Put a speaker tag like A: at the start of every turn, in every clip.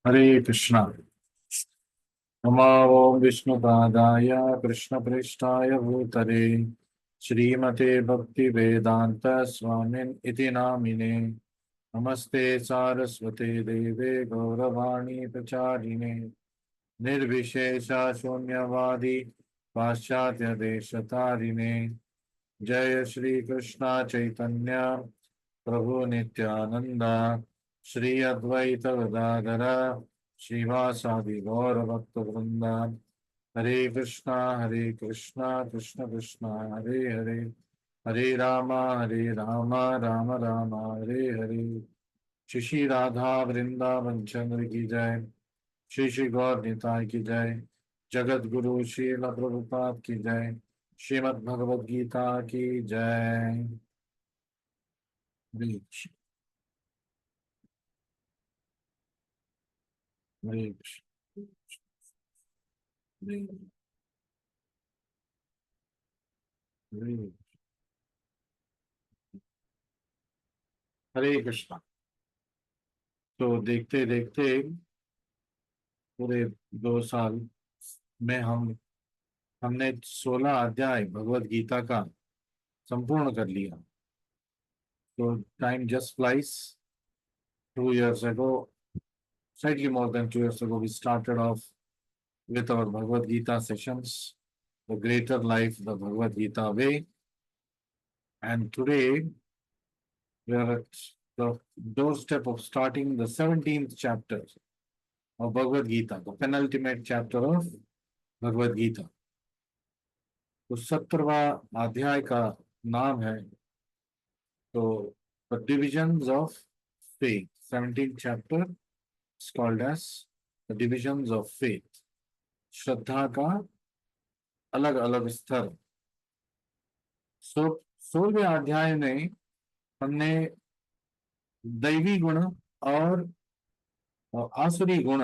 A: हरे कृष्णा। नमो ओम विष्णुपादाय कृष्णप्रेष्ठाय भूतले श्रीमते भक्ति वेदांत स्वामिन् इति नामिने। नमस्ते सारस्वते देवे गौरवाणी प्रचारिणे निर्विशेष शून्यवादी पाश्चात्य देशतारिणे। जय श्री कृष्ण चैतन्य प्रभु नित्यानंद श्री अद्वैत गदाधर श्रीवासादि गौर भक्त वृंद। हरे कृष्णा कृष्ण कृष्णा हरे हरे, हरे राम राम राम हरे हरे। श्री श्री राधा वृंदावन चंद्र की जय। श्री श्री गौर निताय की जय। जगत गुरु श्रील प्रभुपाद की जय। श्रीमद् भगवद गीता की जय। हरे कृष्ण, हरे कृष्ण, हरे हरे हरे कृष्ण। तो देखते देखते पूरे 2 साल में हमने 16 अध्याय भगवत गीता का संपूर्ण कर लिया। तो time just flies. 2 years ago, slightly more than 2 years ago, we started off with our Bhagavad Gita sessions, the greater life, the Bhagavad Gita way. And today we are at the doorstep of starting the 17th chapter of Bhagavad Gita, the penultimate chapter of Bhagavad Gita. तो 17वां अध्याय का नाम है तो the divisions of faith. 17th chapter is called as the divisions of faith। श्रद्धा का अलग अलग स्तर। सो 16वें अध्याय में हमने दैवी गुण और आसुरी गुण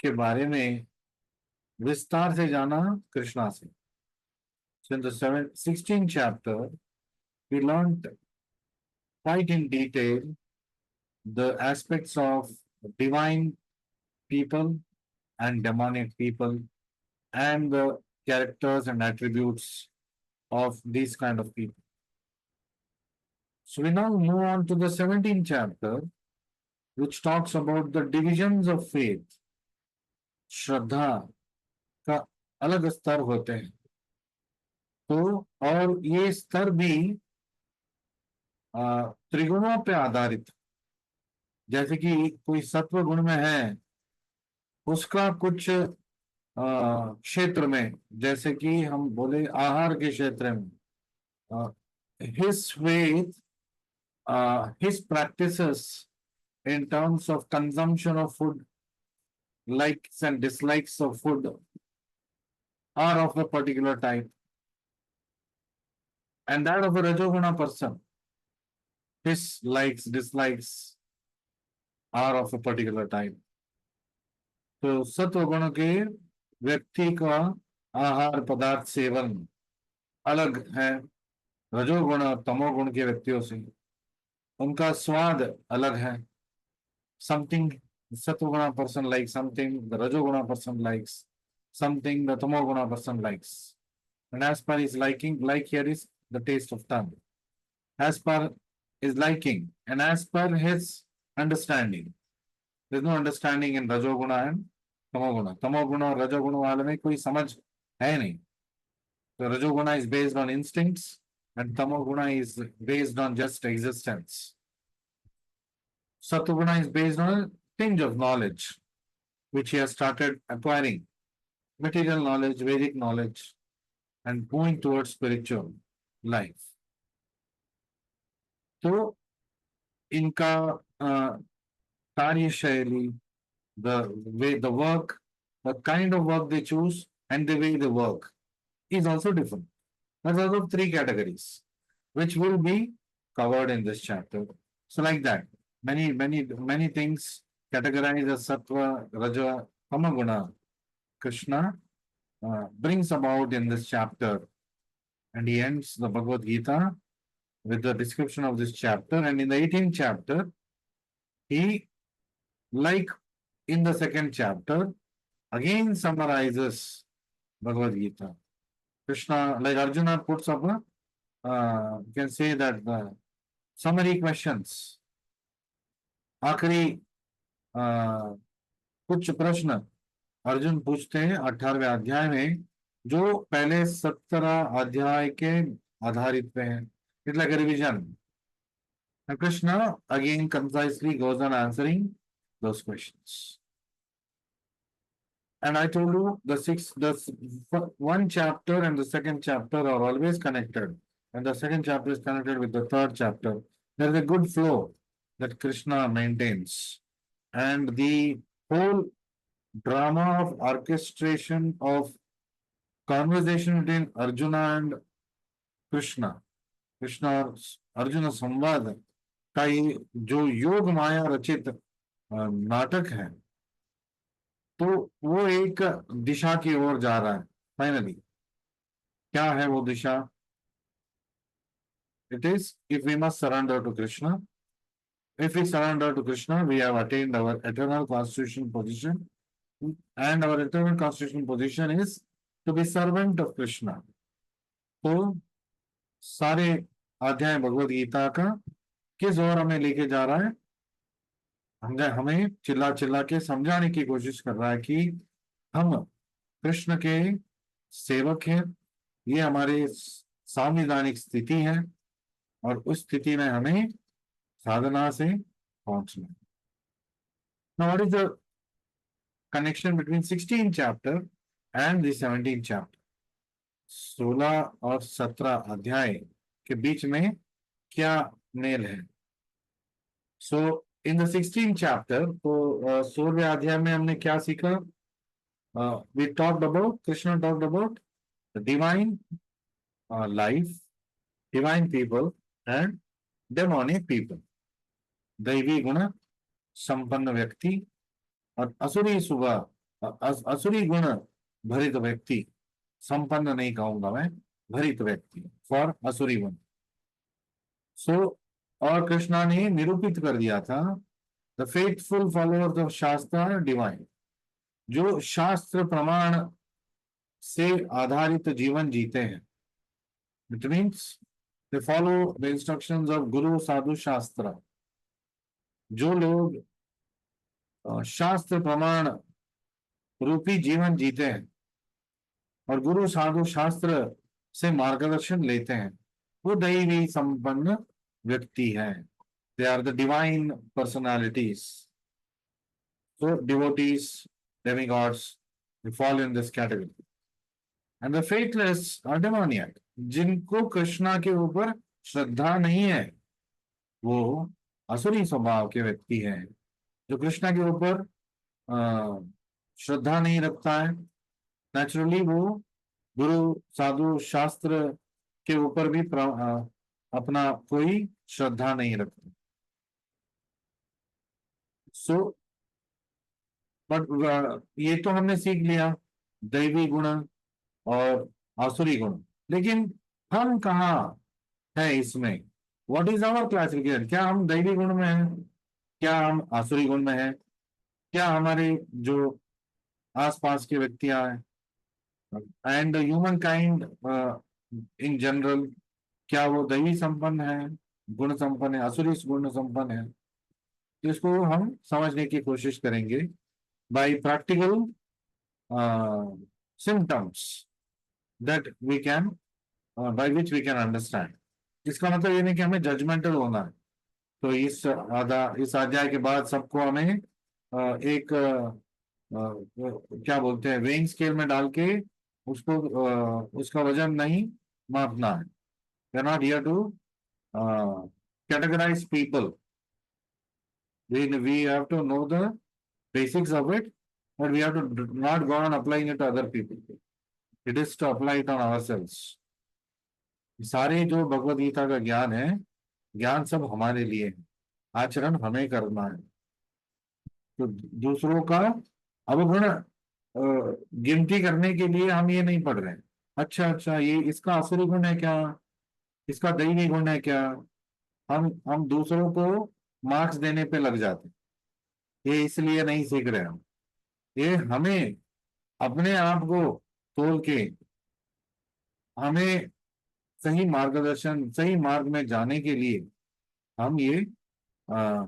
A: के बारे में विस्तार से जाना कृष्णा से। So in the 16th chapter, we learned quite in detail the aspects of divine people and demonic people and the characters and attributes of these kind of people. So we now move on to the 17th chapter, which talks about the divisions of faith। श्रद्धा का अलग स्तर होते हैं। तो और ये स्तर भी त्रिगुणों पे आधारित। जैसे कि कोई सत्व गुण में है, उसका कुछ क्षेत्र में, जैसे कि हम बोले आहार के क्षेत्र में, his faith, his practices in terms of consumption of food, likes and dislikes of food are of a particular type, and that of a Rajoguna person, his likes, dislikes are of a particular type। तो सत्व गुण के व्यक्ति का आहार पदार्थ seven अलग है रजोगुण और तमोगुण के व्यक्तियों से। उनका स्वाद अलग है। Something sattvaguna person likes something, the rajoguna person likes something, the tamoguna person likes. And as per his liking, like here is the taste of tongue. As per his liking and as per his understanding. There is no understanding in rajoguna and tamoguna। tamoguna और rajoguna वाले में कोई समझ है नहीं। So rajoguna is based on instincts and tamoguna is based on just existence। Satoguna is based on a tinge of knowledge, which he has started acquiring, material knowledge, Vedic knowledge, and going towards spiritual life। तो इनका कार्यशैली, the way the work, the kind of work they choose, and the way they work is also different। That's also 3 categories, which will be covered in this chapter। So like that, many things categorized as sattva, raja, tamaguna, Krishna brings about in this chapter, and he ends the Bhagavad Gita with the description of this chapter, and in the 18th chapter, he, like in the second chapter, again summarizes Bhagavad Gita. Krishna, like Arjuna, puts up a, you can say that the summary questions. आखिरी कुछ प्रश्न अर्जुन पूछते हैं 18वें अध्याय में, जो पहले 17 अध्याय के आधारित पे हैं. It's like revision. And Krishna again concisely goes on answering those questions. And I told you one chapter and the second chapter are always connected, and the second chapter is connected with the third chapter. There is a good flow that Krishna maintains, and the whole drama of orchestration of conversation between Arjuna and Krishna, Krishna और अर्जुन संवाद का ये जो योग माया रचित नाटक है, तो वो एक दिशा की ओर जा रहा है. फाइनली क्या है वो दिशा? It is, if we must surrender to Krishna. If we surrender to Krishna, we have attained our eternal constitutional position, and our eternal constitutional position is to be servant of Krishna. तो सारे अध्याय भगवद गीता का किस ओर हमें लेके जा रहा है? हमें चिल्ला चिल्ला के समझाने की कोशिश कर रहा है कि हम कृष्ण के सेवक हैं. ये हमारी संवैधानिक स्थिति है, और उस स्थिति में हमें साधना से पहुंचना. Now, what is the connection between 16th chapter and the 17th chapter? 16 और 17 अध्याय के बीच में क्या मेल है? So in the 16th chapter, तो 16वें अध्याय में हमने क्या सीखा? We talked about, Krishna talked about the divine life, divine people and demonic people. दैवी गुण संपन्न व्यक्ति और असुरी गुण भरित व्यक्ति. संपन्न नहीं कहूंगा मैं, भरित व्यक्ति, फॉर असुरी गुण. सो और कृष्णा ने निरूपित कर दिया था, द फेथफुल फॉलोअर्स ऑफ शास्त्र डिवाइन, जो शास्त्र प्रमाण से आधारित जीवन जीते हैं. It means they follow the instructions of गुरु साधु शास्त्र. जो लोग शास्त्र प्रमाण रूपी जीवन जीते हैं और गुरु साधु शास्त्र से मार्गदर्शन लेते हैं, वो दैवी संपन्न व्यक्ति हैं. They are the divine personalities. So devotees, demigods, they fall in this category. And the faithless are demoniac. जिनको कृष्णा के ऊपर श्रद्धा नहीं है, वो असुरी स्वभाव के व्यक्ति हैं. जो कृष्णा के ऊपर श्रद्धा नहीं रखता है, नेचुरली वो गुरु साधु शास्त्र के ऊपर भी अपना कोई श्रद्धा नहीं रखता. सो बट ये तो हमने सीख लिया, दैवी गुण और आसुरी गुण. लेकिन हम कहाँ है इसमें? What is our classification? क्या हम दैवी गुण में हैं? क्या हम आसुरी गुण में हैं? क्या हमारे जो आसपास के व्यक्तियां हैं and human kind in general, क्या वो दैवी संपन्न है, गुण संपन्न है, आसुरी गुण संपन्न है? तो इसको हम समझने की कोशिश करेंगे by practical symptoms that we can by which we can understand. इसका मतलब ये नहीं कि हमें जजमेंटल होना है. तो इस अध्याय के बाद सबको हमें एक क्या बोलते हैं, वेइंग स्केल में डाल के उसको उसका वजन नहीं मापना है. We are not here to categorise people. We have to know the basics of it, but we have to not go on applying it to other people. It is to apply it on ourselves. सारे जो भगवद गीता का ज्ञान है, ज्ञान सब हमारे लिए है, आचरण हमें करना है. तो दूसरों का अवगुण गिनती करने के लिए हम ये नहीं पढ़ रहे हैं. अच्छा ये इसका असुरी गुण है क्या, इसका दैवी गुण है क्या? हम दूसरों को मार्क्स देने पे लग जाते हैं। ये इसलिए नहीं सीख रहे हम, ये हमें अपने आप को तोल के हमें सही मार्गदर्शन, सही मार्ग में जाने के लिए हम ये आ,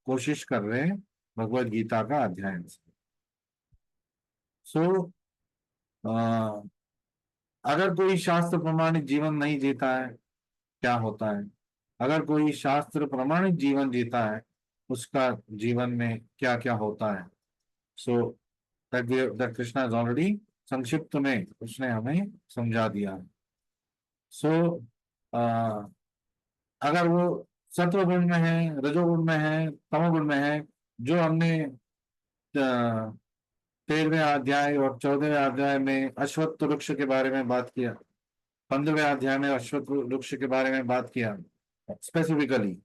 A: कोशिश कर रहे हैं भगवत गीता का अध्ययन से। सो अगर कोई शास्त्र प्रमाणित जीवन नहीं जीता है, क्या होता है? अगर कोई शास्त्र प्रमाणित जीवन जीता है, उसका जीवन में क्या क्या होता है? So that Krishna is already, संक्षिप्त में उसने हमें समझा दिया है। सो अगर वो सत्व गुण में है, रजोगुण में है, तमोगुण में है, जो हमने 13वें अध्याय और 14वें अध्याय में अश्वत्थ वृक्ष के बारे में बात किया, 15वें अध्याय में अश्वत्थ वृक्ष के बारे में बात किया specifically,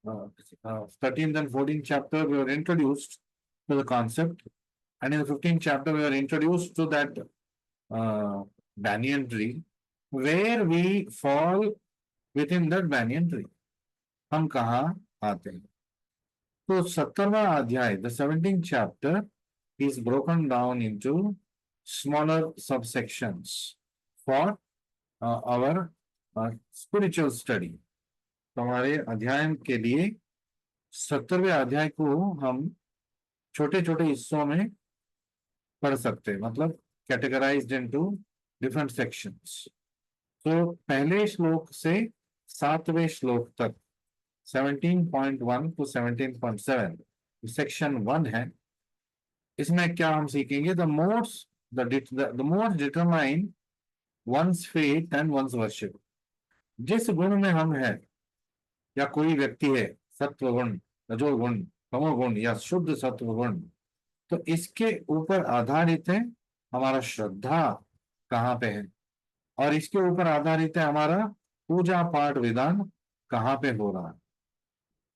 A: 13th and 14th chapter we were introduced to the concept, and in the 15th chapter we were introduced to that banyan tree, where we fall within that banyan tree, हम कहाँ आते हैं। तो 17वां अध्याय, the 17th chapter is broken down into smaller subsections for our spiritual study। तो हमारे अध्ययन के लिए 17वें अध्याय को हम छोटे छोटे हिस्सों में पढ़ सकते हैं, मतलब कैटेगराइज्ड इनटू डिफरेंट सेक्शंस। तो पहले श्लोक से 7वें श्लोक तक, 17.1 to 17.7 सेक्शन 1 है। इसमें क्या हम सीखेंगे? The modes, the modes determine one's faith and one's worship. जिस गुण में हम हैं या कोई व्यक्ति है, सत्व गुण, रजोगुण, तमोगुण या शुद्ध सत्व गुण, तो इसके ऊपर आधारित है हमारा श्रद्धा कहाँ पे है, और इसके ऊपर आधारित है हमारा पूजा पाठ विधान कहाँ पे हो रहा है।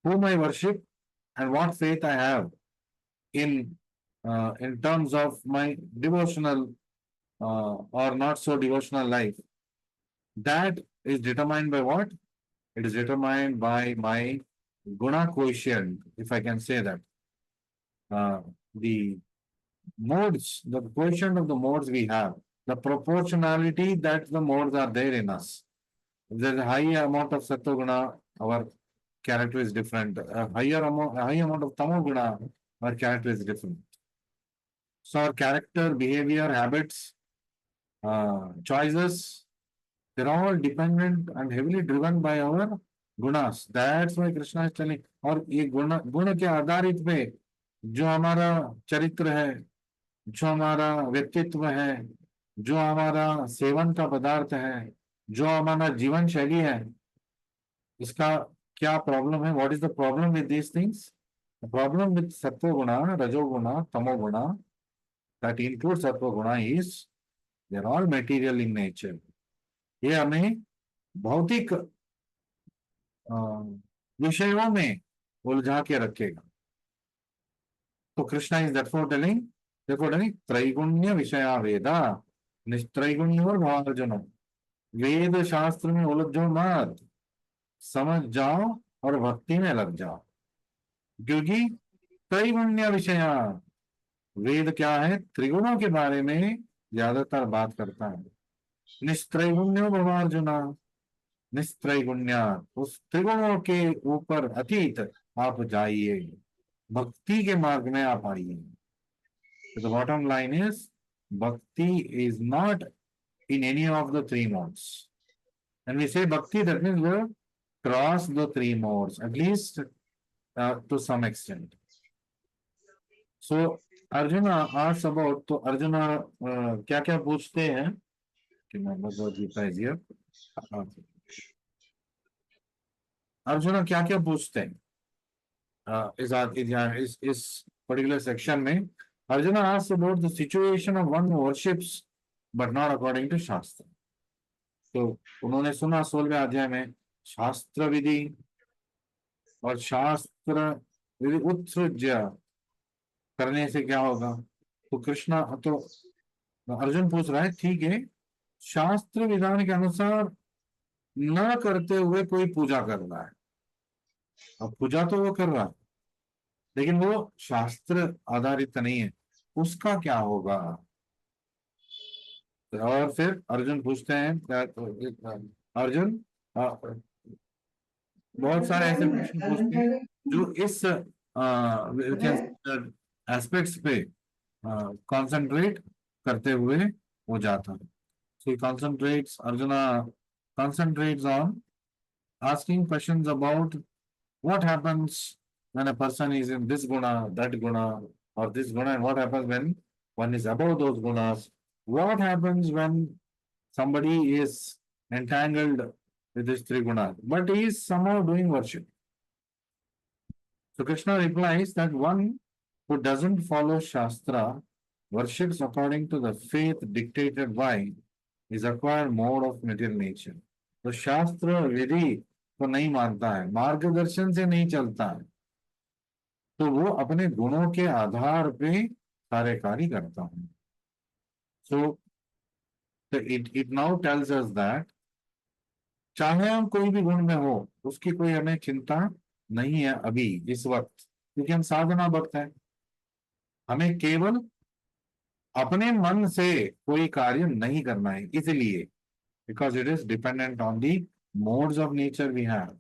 A: whom I worship and what faith I have in terms of my devotional or not so devotional life, that is determined by what? It is determined by my guna quotient, if I can say that. The modes, the quotient of the modes we have, the proportionality that the modes are there in us. If there's a high amount of sattva guna, our character is different. A high amount of tamo guna, our character is different. So our character, behavior, habits, choices, they're all dependent and heavily driven by our gunas. That's why Krishna is telling, और ये गुण के आधारित पे जो हमारा चरित्र है, जो हमारा व्यक्तित्व है, जो हमारा सेवन का पदार्थ है, जो हमारा जीवन शैली है, इसका क्या प्रॉब्लम है? What is the problem with these things? The problem with sattvaguna, rajoguna, tamoguna, that include sattvaguna, is they are all material in nature. ये हमें भौतिक विषयों में उलझा के रखेगा। तो कृष्णा इज दैटफोर टेलिंग त्रैगुण्य विषया वेदा, निस्त्रैगुण्य और भावार्जुन, वेद शास्त्र में उलझो मत, समझ जाओ और भक्ति में लग जाओ। क्योंकि त्रैगुण्य विषया, वेद क्या है? त्रिगुणों के बारे में ज्यादातर बात करता है। निस्त्रैगुण्यो भवार्जुना, निस्त्रैगुण्य, उस त्रिगुणों के ऊपर अतीत आप जाइए, भक्ति के मार्ग में आप आइए। द बॉटम लाइन इज, भक्ति is not in any of the three modes. And we say bhakti, that means we cross the three modes, at least to some extent. So Arjuna asks about, तो अर्जुना क्या क्या पूछते हैं कि मैं Bhagavad Gita is here. Arjuna क्या क्या पूछते हैं इस पर्टिकुलर सेक्शन में? Arjuna asks about the situation of one who worships but not according to शास्त्र। तो उन्होंने सुना 16वें अध्याय में शास्त्र विधि और शास्त्र विधि उत्सृज्य करने से क्या होगा। तो कृष्णा, तो अर्जुन पूछ रहा है, ठीक है, शास्त्र विधान के अनुसार न करते हुए कोई पूजा कर रहा है, अब पूजा तो वो कर रहा है लेकिन वो शास्त्र आधारित नहीं है, उसका क्या होगा? और फिर अर्जुन पूछते हैं अर्जुन बहुत सारे ऐसे प्रश्न पूछते हैं जो इस एस्पेक्ट्स पे कंसंट्रेट करते हुए हो जाता है. So he concentrates, Arjuna concentrates on asking questions about what happens when a person is in this guna, that guna, or this guna, and what happens when one is above those gunas. What happens when somebody is entangled with these three gunas, but he is somehow doing worship. So Krishna replies that one who doesn't follow Shastra, worships according to the faith dictated by his acquired mode of material nature. तो शास्त्र विधि को नहीं मानता है, मार्गदर्शन से नहीं चलता है, तो वो अपने गुणों के आधार पे सारे कार्य करता है. So it now tells us that चाहे हम कोई भी गुण में हो, उसकी कोई हमें चिंता नहीं है अभी इस वक्त, क्योंकि हम साधना वक्त है. हमें केवल अपने मन से कोई कार्य नहीं करना है, इसलिए because it is dependent on the modes of nature we have.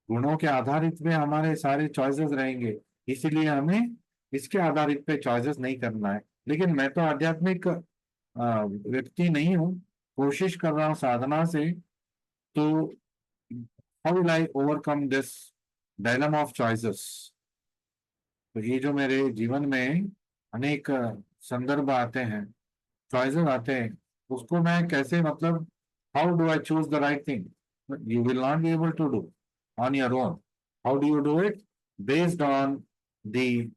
A: गुणों के आधारित पे हमारे सारे चॉइसेस रहेंगे, इसीलिए हमें इसके आधारित पे चॉइसेस नहीं करना है. लेकिन मैं तो आध्यात्मिक व्यक्ति नहीं हूँ, कोशिश कर रहा हूँ साधना से, तो how will I overcome this dilemma of choices. तो ये जो मेरे जीवन में अनेक संदर्भ आते हैं, चॉइसेस आते हैं, उसको मैं कैसे, मतलब how do I choose the right thing? You will not be able to do on your own. How do you do it? Based on the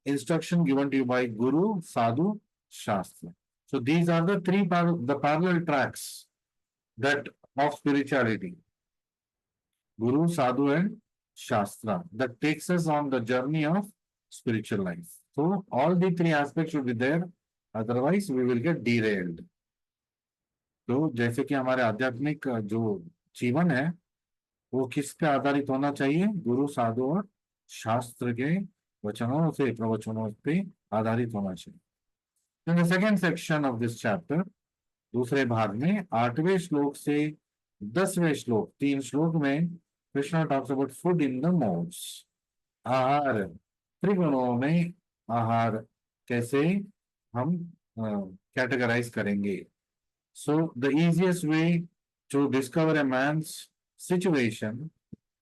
A: instruction given to you by Guru, Sadhu, Shastra. So these are the the parallel tracks that of spirituality: Guru, Sadhu, and Shastra, that takes us on the journey of spiritual life. So all the three aspects should be there, otherwise we will get derailed. तो जैसे कि हमारे आध्यात्मिक जो जीवन है वो किस पे आधारित होना चाहिए? गुरु, साधु और शास्त्र के वचनों से, प्रवचनों पे आधारित होना चाहिए. In the second section of this chapter, दूसरे भाग में 8वें श्लोक से 10वें श्लोक, 3 श्लोक में Krishna talks about food in the modes. आहार, त्रिगुणों में आहार कैसे हम कैटेगराइज करेंगे. So the easiest way to discover a man's situation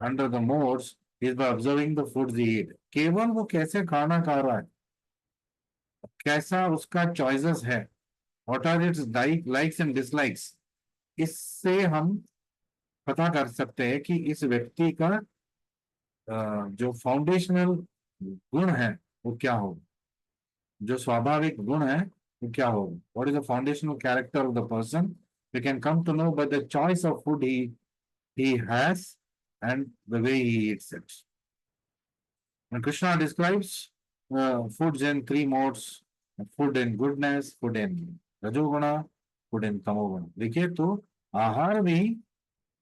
A: under the modes is by observing the foods he eat. केवल वो कैसे खाना खा रहा है, कैसा उसका चॉइसेस है, what are its likes and dislikes, इससे हम पता कर सकते हैं कि इस व्यक्ति का जो फाउंडेशनल गुण है वो क्या हो, जो स्वाभाविक गुण है वो क्या हो. What is the foundational character of the person? We can come to know by the choice of food he has and the way he eats it. And Krishna describes foods in 3 modes: food in goodness, food in rajoguna, food in tamoguna. देखिए तो आहार भी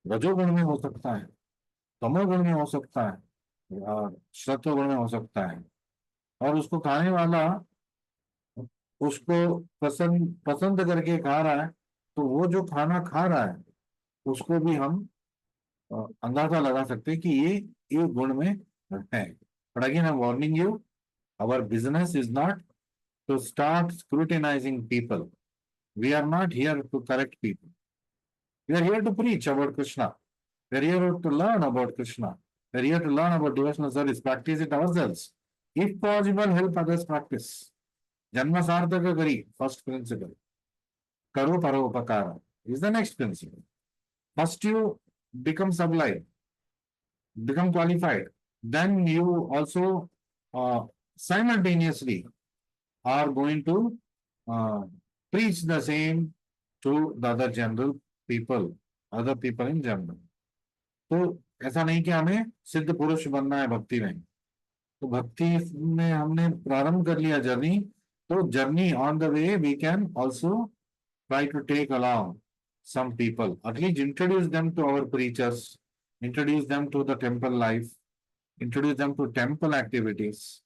A: रजोगुण में हो सकता है, तमोगुण में हो सकता है और सत्वगुण में हो सकता है. और उसको खाने वाला उसको पसंद पसंद करके खा रहा है, तो वो जो खाना खा रहा है उसको भी हम अंदाजा लगा सकते हैं कि ये गुण में है. But again, I'm warning you, our business is not to start scrutinizing people. We are not here to correct people. We are here to preach about Krishna. We are here to learn about Krishna. We are here to learn about devotional service, practice it ourselves. If possible, help others practice. Janma sarthaka kari, first principle. Karo paropakara is the next principle. First you become sublime, become qualified, then you also simultaneously are going to preach the same to the other general people, other people in general. तो ऐसा नहीं कि हमें सिद्ध पुरुष बनना है भक्ति में. तो भक्ति में हमने प्रारंभ कर लिया जर्नी, तो journey on the way we can also try to take along some people. At least introduce them to our preachers, introduce them to the temple life, introduce them to temple activities,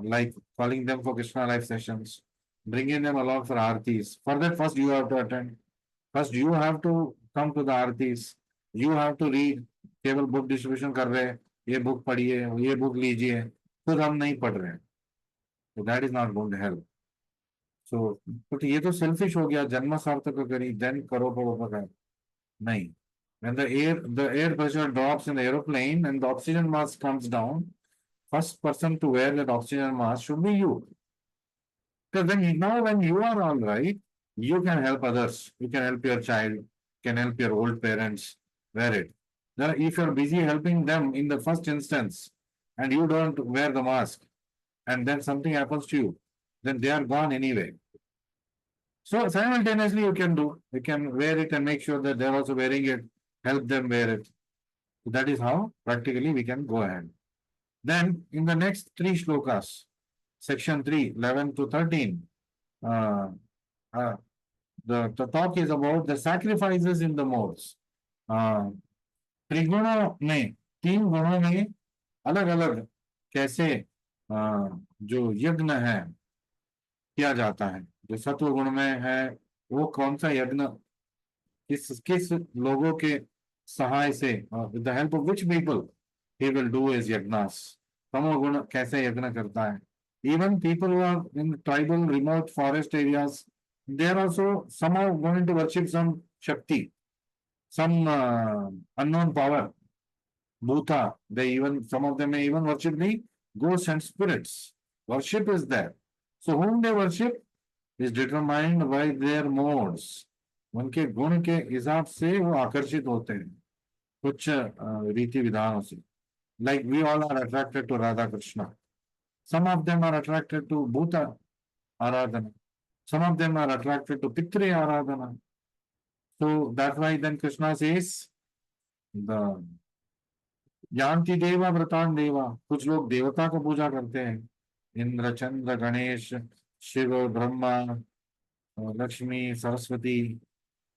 A: like calling them for Krishna life sessions, bringing them along for aartis. For that, first you have to attend. First you have to come to the aartis. You have to read. केवल book distribution कर रहे हैं, ये book पढ़िए, ये book लीजिए, खुद हम नहीं पढ़ रहे हैं, तो that is not going to help. So तो ये तो सेल्फिश हो गया. जन्म सार्थक करी देन करो परोपकार. नहीं. When the air pressure drops in the aeroplane and the oxygen mask comes down, first person to wear that oxygen mask should be you. Because when you are all right, you can help others. You can help your child, can help your old parents wear it. Now, if you're busy helping them in the first instance and you don't wear the mask and then something happens to you, then they are gone anyway. So simultaneously you can wear it and make sure that they're also wearing it, help them wear it. So that is how practically we can go ahead. Then in the next three shlokas, section 3, 11 to 13, uh, uh, the talk is about the sacrifices in the modes. त्रिगुणों में, तीन गुणों में अलग अलग कैसे जो यज्ञ है किया जाता है. जो सत्व गुण में है वो कौन सा यज्ञ किस किस लोगों के सहाय से, with the help of which people he will do his yagnas. तमो गुण कैसे यज्ञ करता है. Even people who are in tribal remote forest areas, they are also somehow going to worship some Shakti, some unknown power, Bhuta. Some of them may even worship the ghosts and spirits. Worship is there. So whom they worship is determined by their modes. उनके गुण के हिसाब से वो आकर्षित होते हैं कुछ रीति विधानों से. Like we all are attracted to Radha Krishna. Some of them are attracted to Bhuta Aradhana. Some of them are attracted to Pitri Aradhana. So that's why then Krishna says, the Yanti Deva Vratan Deva. कुछ लोग देवता को पूजा करते हैं. इंद्र, चंद्र, गणेश, शिव, ब्रह्मा, लक्ष्मी, सरस्वती.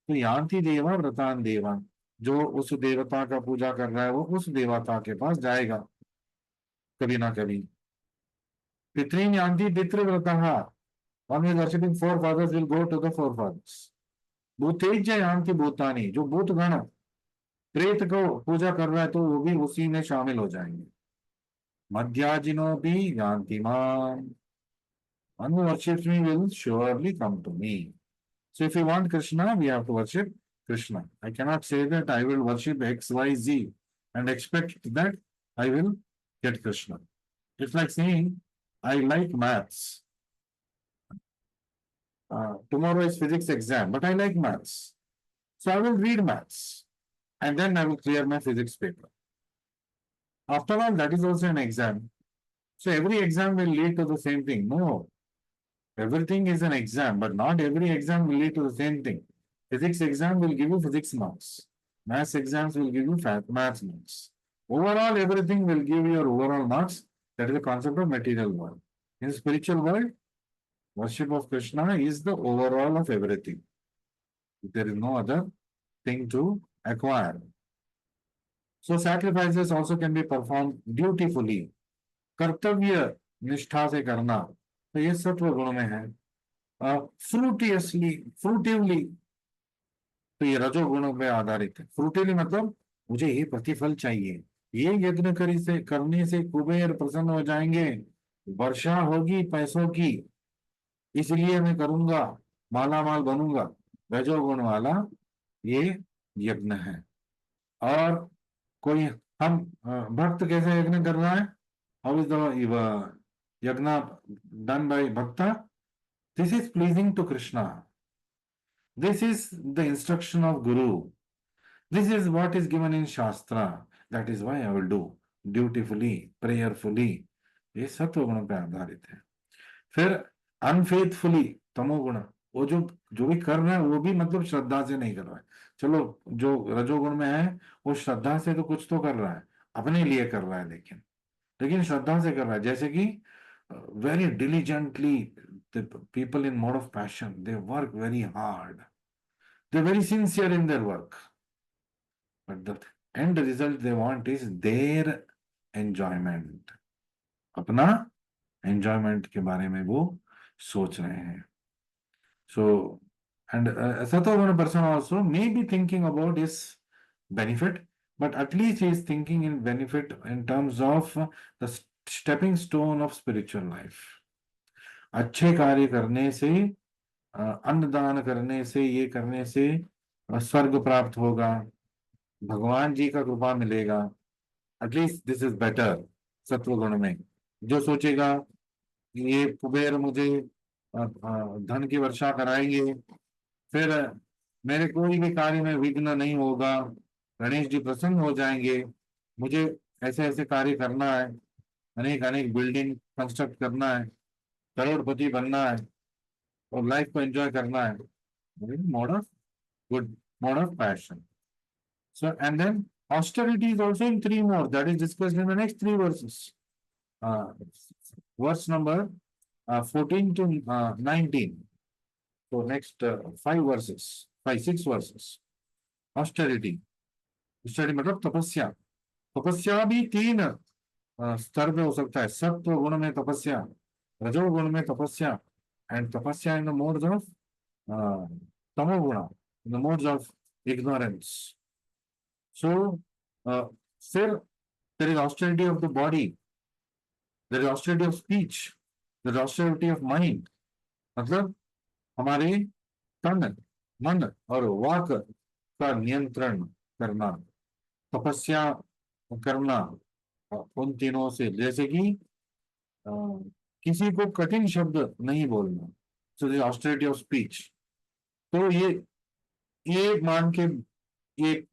A: तो यांति देवा व्रतान देवा. जो उस देवता का पूजा कर रहा है वो उस देवता के पास जाएगा कभी ना कभी. पितृन यांति पितृव्रतः. One is worshipping forefathers will go to the forefathers. भूतेज्य यांति भूतानि. जो भूत गण प्रेत को पूजा कर रहा है तो वो भी उसी में शामिल हो जाएंगे. मध्याजिनो भी यांति माम. One who worships me will surely come to me. So if you want Krishna, we have to worship Krishna. I cannot say that I will worship X, Y, Z and expect that I will get Krishna. It's like saying, I like maths. Tomorrow is physics exam, but I like maths. So I will read maths and then I will clear my physics paper. After all, that is also an exam. So every exam will lead to the same thing. No. Everything is an exam, but not every exam will lead to the same thing. Physics exam will give you physics marks. Maths exams will give you maths marks. Overall, everything will give you your overall marks. That is the concept of material world. In the spiritual world, worship of Krishna is the overall of everything. There is no other thing to acquire. So sacrifices also can be performed dutifully. कर्तव्य निष्ठा से करना, तो ये सत्व गुण में है. फ्रूटिवली, तो ये रजोगुणों पे आधारित है. फ्रूटिवली मतलब मुझे ये प्रतिफल चाहिए, ये यज्ञ करने से कुबेर प्रसन्न हो जाएंगे, वर्षा होगी पैसों की, इसलिए मैं करूंगा, माला माल बनूंगा. रजोगुण वाला ये यज्ञ है. और कोई हम भक्त कैसे यज्ञ कर रहा है? हाउ इज द यज्ञ डन बाय भक्ता? This is pleasing to Krishna. This is the instruction of Guru. This is what is given in Shastra. That is why I will do dutifully, prayerfully. ये सत्व गुण पे आधारित है. फिर अनफेथफुली, तमोगुण. वो जो भी कर रहा है वो भी मतलब श्रद्धा से नहीं कर रहा है. चलो जो रजोगुण में है वो श्रद्धा से तो कुछ तो कर रहा है, अपने लिए कर रहा है, लेकिन श्रद्धा से कर रहा है. जैसे कि very diligently, the people in mode of passion, they work very hard. They're very sincere in their work, but the end result they want is their enjoyment. अपना enjoyment के बारे में वो सोच रहे हैं. So, and Sattva person also may be thinking about his benefit, but at least he is thinking in benefit in terms of the stepping stone of spiritual life. अच्छे कार्य करने से, अन्नदान करने से, ये करने से स्वर्ग प्राप्त होगा, भगवान जी का कृपा मिलेगा. At least this is better. सत्व गुण में जो सोचेगा ये कुबेर मुझे धन की वर्षा कराएंगे, फिर मेरे कोई भी कार्य में विघ्न नहीं होगा, गणेश जी प्रसन्न हो जाएंगे, मुझे ऐसे ऐसे कार्य करना है, अनेक अनेक बिल्डिंग कंस्ट्रक्ट करना है, करोड़पति बनना है और लाइफ को एंजॉय करना है. Mode of good, mode of passion. So, and then austerity is also in three more, that is discussed in the next three verses. Verse number 14 to 19. So next 6 verses. Austerity. Austerity मतलब तपस्या. तपस्या भी 3 स्तर पे हो सकता है. सत्व गुण में तपस्या, रजोगुण में तपस्या, and तपस्या in the modes of तमोगुण, in the modes of ignorance. So, फिर there is austerity of the body, there is austerity of speech, there is austerity of mind. मतलब हमारे तन, मन और वाक का नियंत्रण करना, तपस्या करना उन तीनों से, जैसे कि किसी को कठिन शब्द नहीं बोलना. So the austerity of speech. तो ये मान के ये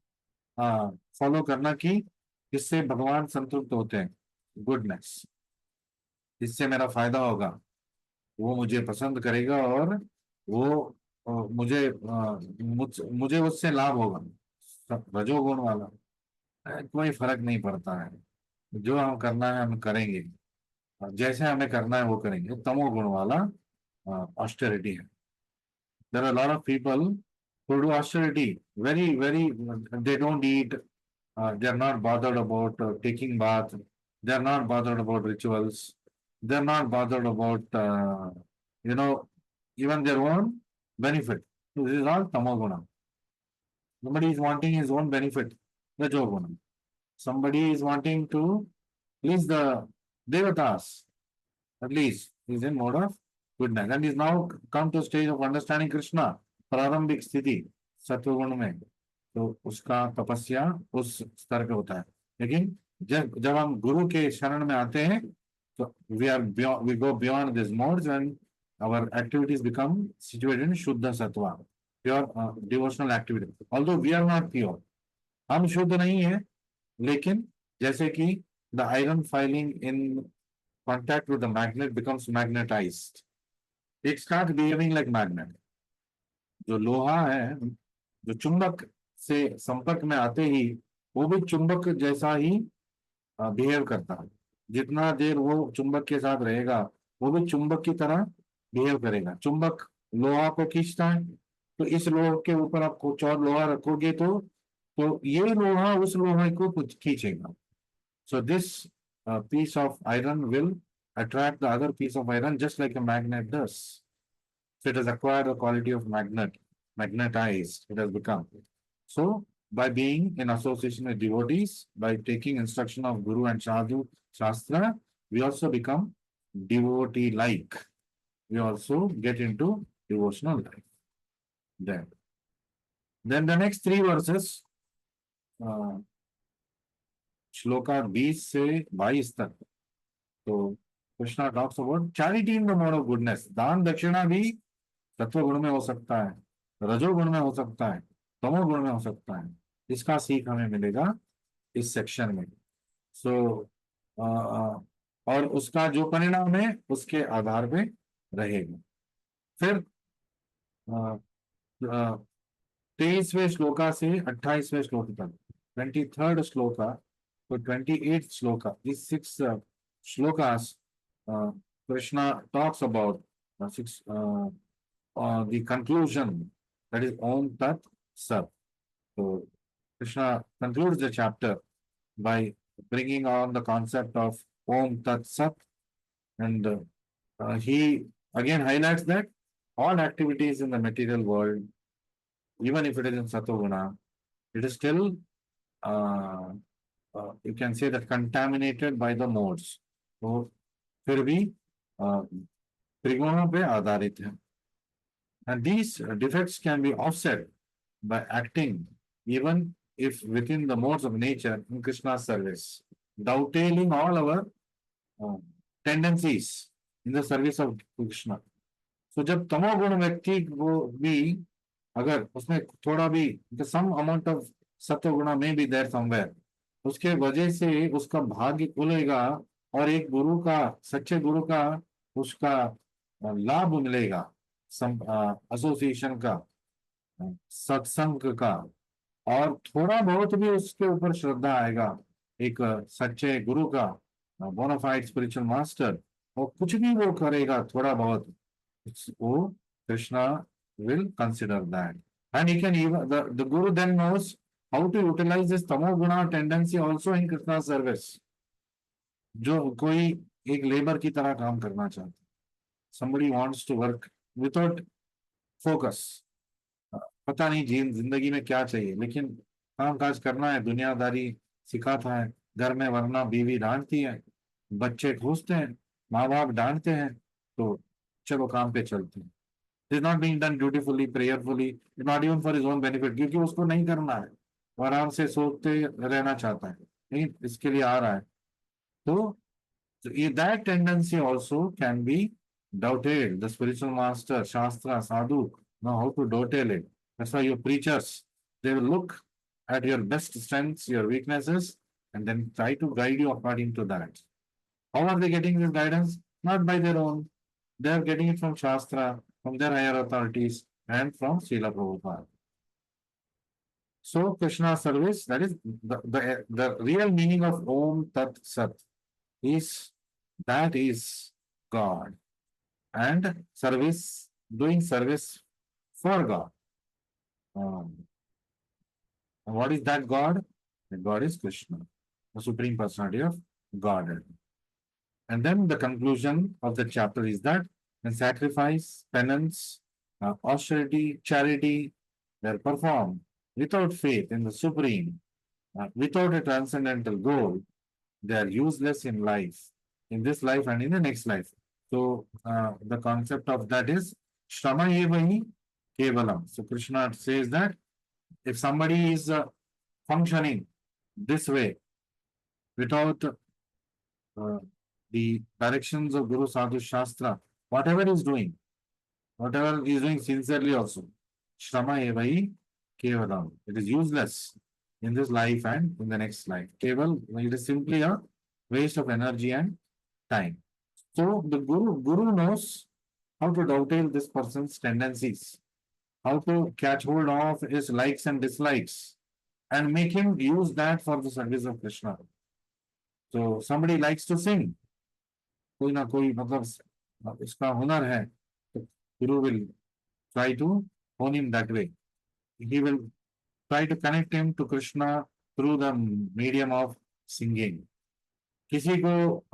A: फॉलो करना कि इससे भगवान संतुष्ट होते हैं. गुडनेस, इससे मेरा फायदा होगा, वो मुझे पसंद करेगा और वो मुझे उससे लाभ होगा. रजोगुण वाला कोई फर्क नहीं पड़ता है, जो हम करना है हम करेंगे, जैसे हमें करना है वो करेंगे. तमोगुण वाला ऑस्टेरिटी है. There are a lot of people who do austerity, very, they don't eat, they are not bothered about taking bath, they are not bothered about rituals, they are not bothered about, even their own benefit. So this is all tamoguna. Somebody is wanting his own benefit, rajoguna. Somebody is wanting to please the devatas, at least he is in mode of goodness, and is now come to stage of understanding Krishna, प्रारंभिक स्थिति सत्वगुण में, तो उसका तपस्या उस स्तर पे होता है. लेकिन जब हम गुरु के शरण में आते हैं तो we go beyond these modes and our activities become situated in शुद्ध सत्वा, pure devotional activity. Although we are not pure, हम शुद्ध नहीं है, लेकिन जैसे कि the iron filing in contact with the magnet becomes magnetized, it starts behaving like magnet. जो लोहा है, जो चुंबक से संपर्क में आते ही वो भी चुंबक जैसा ही बिहेव करता है. जितना देर वो चुंबक के साथ रहेगा वो भी चुंबक की तरह बिहेव करेगा. चुंबक लोहा को खींचता है, तो इस लोहे के ऊपर आप कुछ और लोहा रखोगे तो ये लोहा उस लोहे को कुछ खींचेगा. So this piece of iron will attract the other piece of iron just like a magnet does. So it has acquired the quality of magnet, magnetized it has become. So by being in association with devotees, by taking instruction of Guru and Sadhu Shastra, we also become devotee-like. We also get into devotional life. Then the next 3 verses, shloka 20 से 22 तक, तो Krishna talks about charity in the mode of goodness. दान दक्षिणा भी तत्व गुण में हो सकता है, रजोगुण में हो सकता है, तमोगुण में हो सकता है. इसका सीख हमें मिलेगा इस सेक्शन में. सो और उसका जो परिणाम है उसके आधार पे रहेगा. फिर 23वें श्लोका से 28वें श्लोक तक, 23rd shloka to 28th shloka, these 6 shlokas, Krishna talks about the conclusion that is Om Tat Sat. So Krishna concludes the chapter by bringing on the concept of Om Tat Sat, and he again highlights that all activities in the material world, even if it is in Satoguna, it is still, uh, you can say that, contaminated by the modes. तो फिर भी uh, त्रिगुणों पे आधारित है. And these defects can be offset by acting even if within the modes of nature in Krishna's service, dovetailing all our uh, tendencies in the service of Krishna. So जब तमोगुण व्यक्ति वो भी अगर उसमें थोड़ा भी सम अमाउंट ऑफ सत्वगुण में भी देयर समवेयर, उसके वजह से उसका भाग्य खुलेगा और एक गुरु का, सच्चे गुरु का उसका लाभ मिलेगा, एसोसिएशन का, सत्संग का, और थोड़ा बहुत भी उसके ऊपर श्रद्धा आएगा एक सच्चे गुरु का, बोनाफाइड स्पिरिचुअल मास्टर, और कुछ भी वो करेगा थोड़ा बहुत, वो Krishna will consider that, and he can even the guru then knows how to utilize this tamoguna tendency also in Krishna service. जो कोई एक लेबर की तरह काम करना चाहता है, somebody wants to work without focus, पता नहीं जिंदगी में क्या चाहिए, लेकिन काम काज करना है, दुनियादारी सिखाता है घर में, वरना बीवी डांटती है, बच्चे घूसते हैं, माँ बाप डांटते हैं, तो चलो काम पे चलते हैं. It is not being done dutifully, prayerfully, not even for his own benefit, क्योंकि उसको नहीं करना है, वो आराम से सोते रहना चाहता है, लेकिन इसके लिए आ रहा है. तो that tendency also can be doubted. The spiritual master, Shastra, Sadhu know how to dovetail it. That's why your preachers, they will look at your best strengths, your weaknesses, and then try to guide you according to that. How are they getting this guidance? Not by their own. They are getting it from Shastra, from their higher authorities, and from Srila Prabhupada. So Krishna service, that is the real meaning of Om Tat Sat, is that is God, and service, doing service for God. And what is that God? The God is Krishna, the Supreme Personality of Godhead. And then the conclusion of the chapter is that when sacrifice, penance, austerity, charity, they are performed without faith in the Supreme, without a transcendental goal, they are useless in life, in this life and in the next life. So the concept of that is Shrama Evahi Kevalam. So Krishna says that if somebody is functioning this way without the directions of Guru Sadhu Shastra, whatever he's doing sincerely also, Shrama Evahi Kevalam. It is useless in this life and in the next life. Keval, it is simply a waste of energy and time. So the Guru knows how to dovetail this person's tendencies, how to catch hold of his likes and dislikes, and make him use that for the service of Krishna. So somebody likes to sing, कोई ना कोई मतलब इसका हुनर है, तो Guru will try to hone him that way. He will try to connect him to Krishna through the medium of singing. किसी को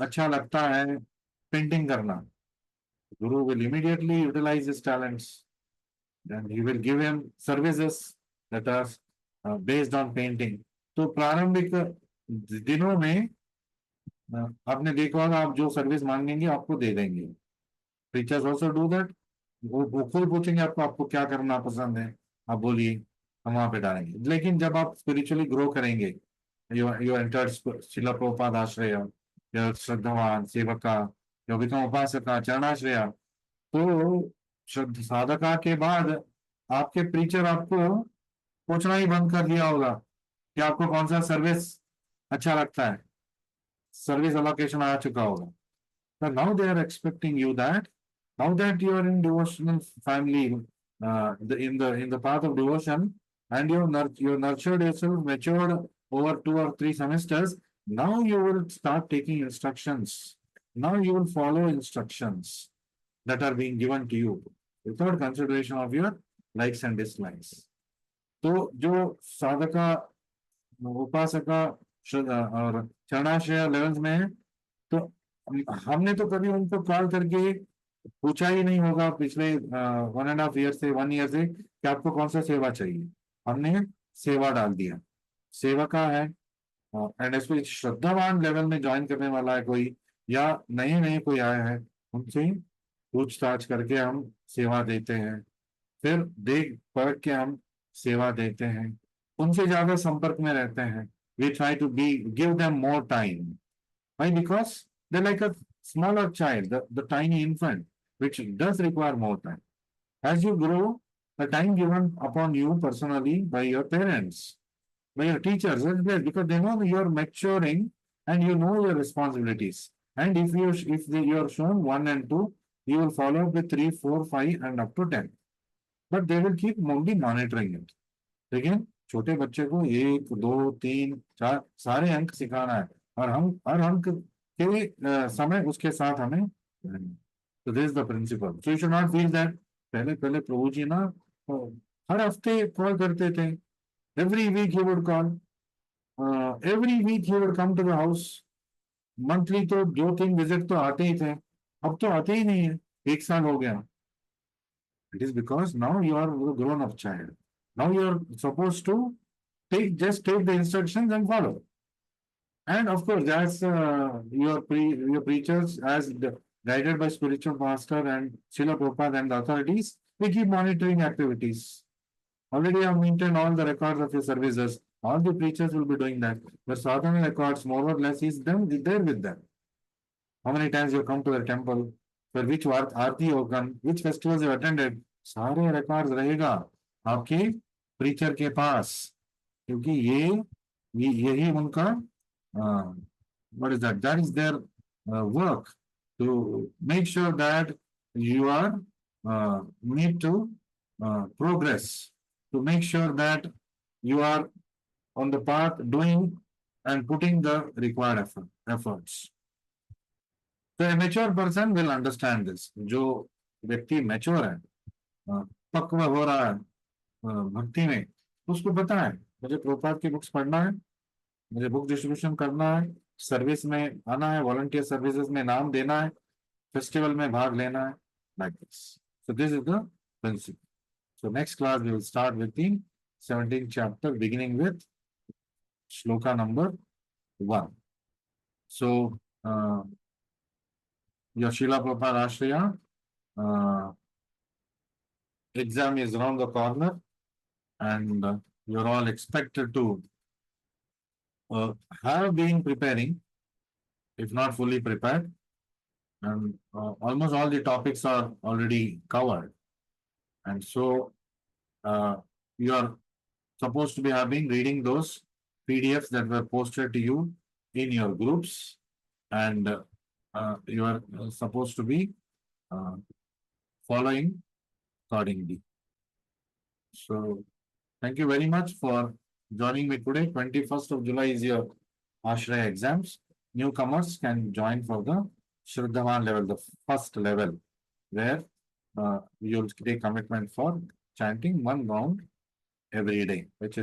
A: अच्छा लगता है पेंटिंग करना, Guru will immediately utilize his talents, and he will give him services that are based on painting. तो प्रारंभिक दिनों में आपने देखा होगा, आप जो सर्विस मांगेंगे आपको दे देंगे. Preachers also do that. वो खुद पूछेंगे आपको क्या करना पसंद है, आप बोलिए, हम वहां पे डालेंगे. लेकिन जब आप स्पिरिचुअली ग्रो करेंगे, you entered शिला प्रभुपाद आश्रय, या श्रद्धावान सेवका, योगिका उपासका, चरणाश्रया, तो श्रद्धा साधका के बाद आपके प्रीचर आपको पूछना ही बंद कर दिया होगा कि आपको कौन सा सर्विस अच्छा लगता है, सर्विस अलोकेशन आ चुका होगा. But now they are expecting you that now that you are in devotional family, in the path of devotion, and you nurtured yourself, matured over 2 or 3 semesters, now you will start taking instructions. Now you will follow instructions that are being given to you without consideration of your likes and dislikes. तो जो साधका, उपासका और चरणाश्रय levels में है, तो हमने तो कभी उनको कॉल करके पूछा ही नहीं होगा पिछले 1.5 ईयर से, 1 ईयर से, कि आपको कौन सा सेवा चाहिए। हमने सेवा डाल दिया, सेवा का है। एंड स्पेशली श्रद्धावान लेवल में ज्वाइन करने वाला है कोई, या नए नए कोई आया है, उनसे पूछताछ करके हम सेवा देते हैं। फिर देख परख के हम सेवा देते हैं, उनसे ज्यादा संपर्क में रहते हैं। We try to be give them more time. Why? Because they're like a smaller child, the tiny infant, which does require more time. As you grow, the time given upon you personally by your parents, by your teachers, is less, because they know that you're maturing and you know your responsibilities. And if you're shown 1 and 2, you will follow up with 3, 4, 5, and up to 10. But they will keep only monitoring it. लेकिन छोटे बच्चे को 1, 2, 3, 4 सारे अंक सिखाना है, और हम हर अंक के समय उसके साथ हमें। तो this the principle, so you should not feel that. पहले पहले प्रभु जी ना हर हफ्ते कॉल करते थे। Every week he would call, every week he would come to the house. Monthly तो 2-3 विजिट तो आते ही थे, अब तो आते ही नहीं है, 1 साल हो गया। It is because now you are a grown up child. Now you are supposed to just take the instructions and follow. And of course, as your preachers, as guided by spiritual master and Srila Prabhupada and the authorities, we keep monitoring activities. Already I have maintained all the records of your services. All the preachers will be doing that. The sadhana records, more or less, is there with them. How many times you come to the temple, for which Aarti you have done, which festivals you attended, सारे records रहेगा आपके preacher के पास। क्योंकि यही उनका what is that is their work, to make sure that you are need to progress, to make sure that you are on the path doing and putting the required efforts. तो a mature person will understand this. जो व्यक्ति mature है, पक्व हो रहा है भक्ति में, उसको पता है मुझे प्रभुपाद की बुक्स पढ़ना है, मुझे बुक डिस्ट्रीब्यूशन करना है, सर्विस में आना है, वॉलंटियर सर्विसेज में नाम देना है, फेस्टिवल में भाग लेना है, like this. So this is the principle. So next class we will start with the 17th chapter, beginning with shloka number 1. So your Srila Prabhupada Ashraya exam is around the corner, and you're all expected to have been preparing, if not fully prepared, and almost all the topics are already covered. And so you are supposed to be having reading those PDFs that were posted to you in your groups, and you are supposed to be following accordingly. So thank you very much for joining me today. 21st of July is your Ashraya exams. Newcomers can join for the Shraddhavan level, the first level, where you'll take commitment for chanting 1 round every day, which is